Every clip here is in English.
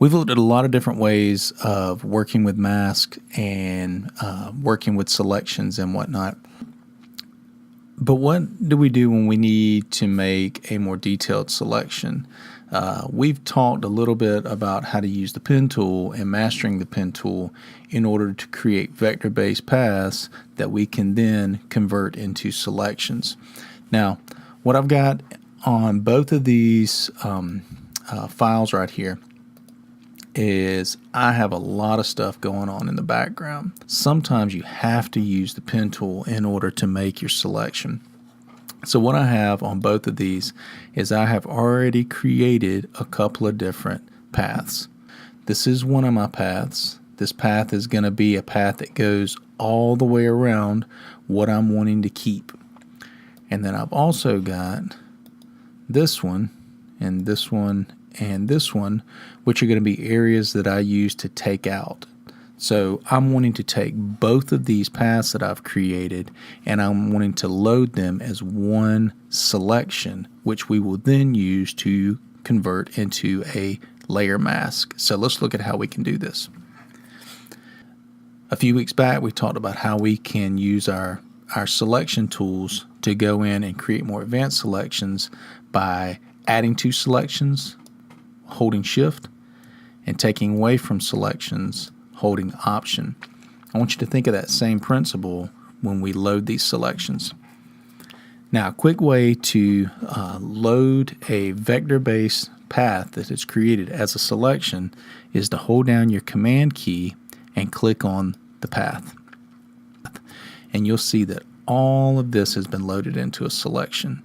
We've looked at a lot of different ways of working with masks and working with selections and whatnot. But what do we do when we need to make a more detailed selection? We've talked a little bit about how to use the pen tool and mastering the pen tool in order to create vector-based paths that we can then convert into selections. Now, what I've got on both of these files right here is I have a lot of stuff going on in the background. Sometimes you have to use the pen tool in order to make your selection. So what I have on both of these is I have already created a couple of different paths. This is one of my paths. This path is going to be a path that goes all the way around what I'm wanting to keep. And then I've also got this one and this one and this one, which are going to be areas that I use to take out. So I'm wanting to take both of these paths that I've created and I'm wanting to load them as one selection, which we will then use to convert into a layer mask. So let's look at how we can do this. A few weeks back, we talked about how we can use our selection tools to go in and create more advanced selections by adding to selections, holding shift, and taking away from selections, holding option. I want you to think of that same principle when we load these selections. Now, a quick way to load a vector-based path that is created as a selection is to hold down your command key and click on the path. And you'll see that all of this has been loaded into a selection.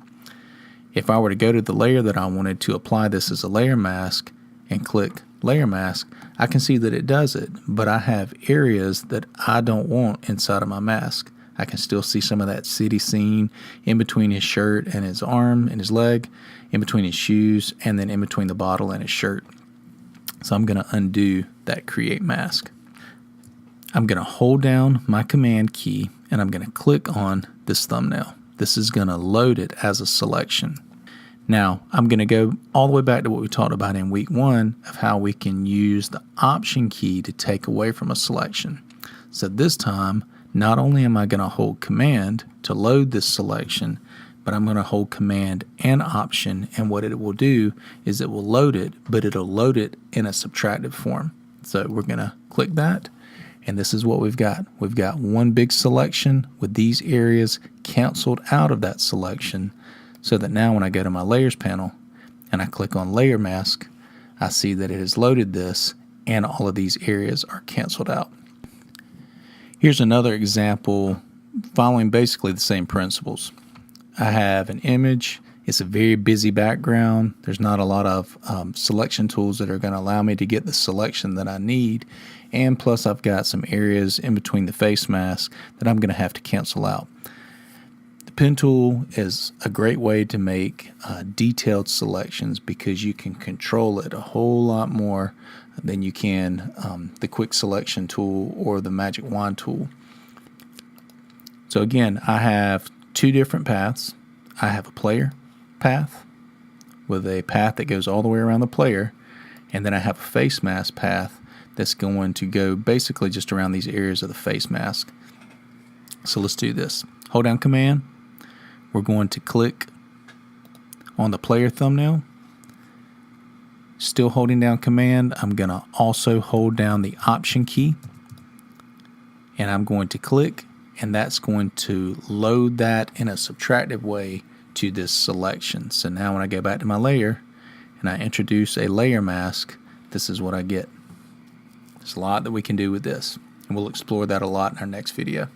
If I were to go to the layer that I wanted to apply this as a layer mask and click layer mask, I can see that it does it, but I have areas that I don't want inside of my mask. I can still see some of that city scene in between his shirt and his arm and his leg, in between his shoes, and then in between the bottle and his shirt. So I'm going to undo that create mask. I'm going to hold down my command key and I'm going to click on this thumbnail. This is going to load it as a selection. Now, I'm going to go all the way back to what we talked about in week 1 of how we can use the option key to take away from a selection. So this time, not only am I going to hold command to load this selection, but I'm going to hold command and option, and what it will do is it will load it, but it'll load it in a subtractive form. So we're going to click that. And this is what we've got. We've got one big selection with these areas canceled out of that selection, so that now when I go to my layers panel and I click on layer mask, I see that it has loaded this and all of these areas are canceled out. Here's another example following basically the same principles. I have an image. It's a very busy background. There's not a lot of selection tools that are going to allow me to get the selection that I need. And plus I've got some areas in between the face mask that I'm going to have to cancel out. The pen tool is a great way to make detailed selections because you can control it a whole lot more than you can the quick selection tool or the magic wand tool. So again, I have two different paths. I have a player path with a path that goes all the way around the player, and then I have a face mask path that's going to go basically just around these areas of the face mask. So let's do this. Hold down command. We're going to click on the player thumbnail. Still holding down command, I'm going to also hold down the option key, and I'm going to click, and that's going to load that in a subtractive way to this selection. So now when I go back to my layer and I introduce a layer mask, this is what I get. There's a lot that we can do with this, and we'll explore that a lot in our next video.